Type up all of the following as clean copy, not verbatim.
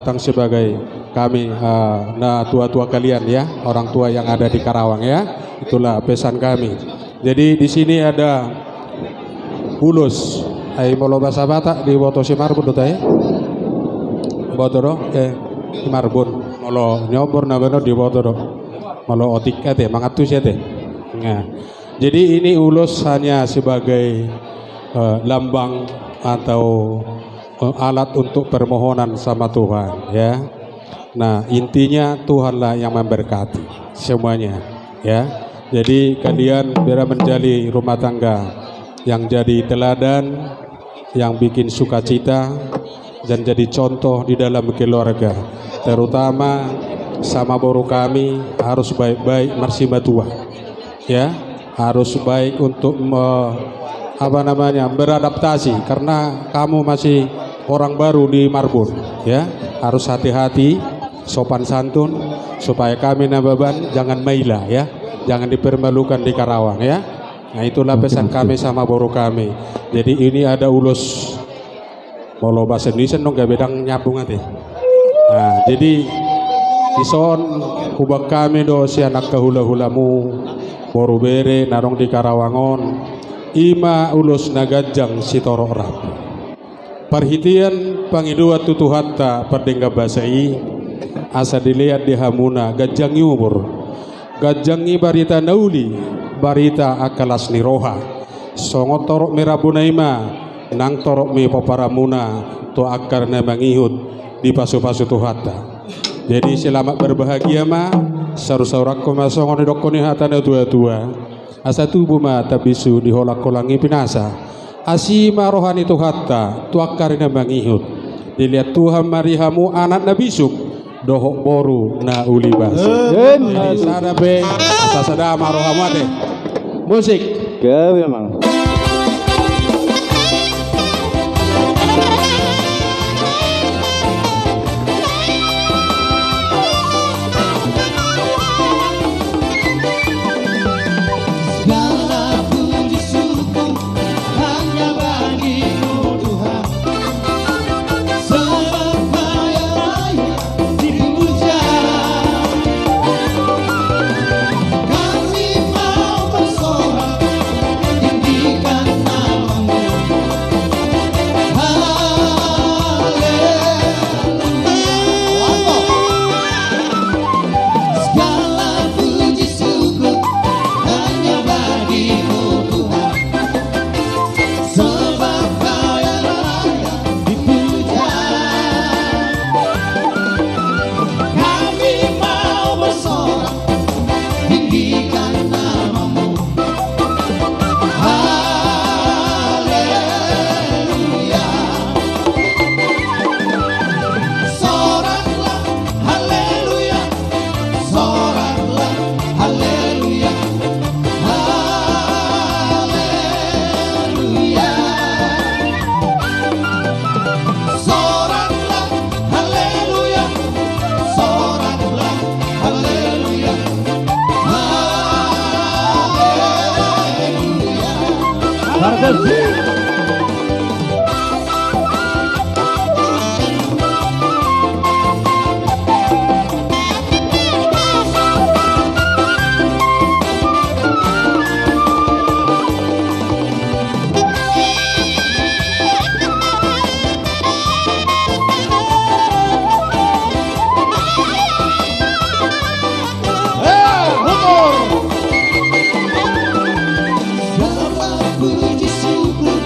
datang sebagai kami tua-tua kalian ya, orang tua yang ada di Karawang ya. Itulah pesan kami. Jadi di sini ada ulus ai molo bahasa Batak di Boto Simarbun do tae. Boto Simarbun molo nyobor na beno di Boto do. Molo otik ate mangatus ya teh. Nah. Jadi ini ulus hanya sebagai lambang atau alat untuk permohonan sama Tuhan ya. Nah intinya Tuhanlah yang memberkati semuanya ya. Jadi kalian biar menjadi rumah tangga yang jadi teladan, yang bikin sukacita dan jadi contoh di dalam keluarga. Terutama sama baru kami harus baik-baik marsimatua ya. Harus baik untuk beradaptasi karena kamu masih orang baru di Marbun ya, harus hati-hati, sopan santun supaya kami nababan jangan maila ya, jangan dipermalukan di Karawang ya. Nah itulah pesan kami sama boru kami. Jadi ini ada ulus molo bahasa Indonesia dong gak bedang nyambung nanti. Nah jadi ison hubak kami do si anak kahula-hulamu boru bere narong di Karawangon ima ulus nagajang si toro rapi. Perhitian pangidua tutu hatta perdengga basai asa dilihat di hamuna gajangi umur gajangi barita nauli barita akalas niroha songo torok merabunaima nang torok mi paparamuna to akar na mangihut di pasu-pasu tu hatta. Jadi selamat berbahagia ma saru-saurakku masongo ni dokko ni hatta na tua-tua asa tubuh ma tabisu diholak kolangi pinasa asima rohani tu hatta tu akarina mangihut dilihat Tuhan marihamu anak nabisuk dohok boru na uli basu jadi sadabe asa sadama rohamu ade musik gawe memang. Puji syukur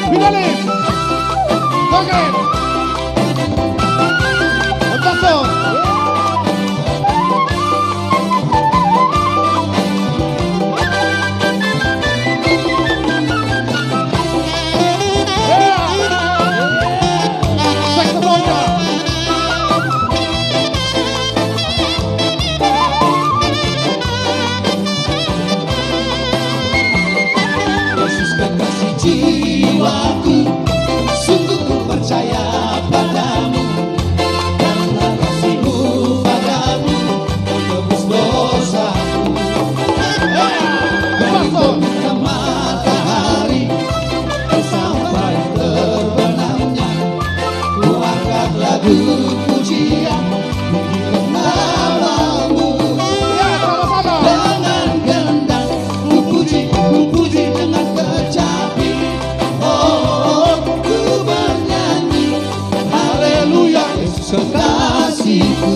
Finalis. Oke. Lepaso. Yesus kekasih jiwaku, sungguh ku percaya padamu, karena kasih-Mu padaku menebus dosaku. Dari terbitnya matahari sampai terbenamnya, ku angkat lagu pujian untuk nama-Mu. Dengan gendang ku puji dengan kecapi. Oh, ku bernyanyi haleluya, Yesus kekasihku.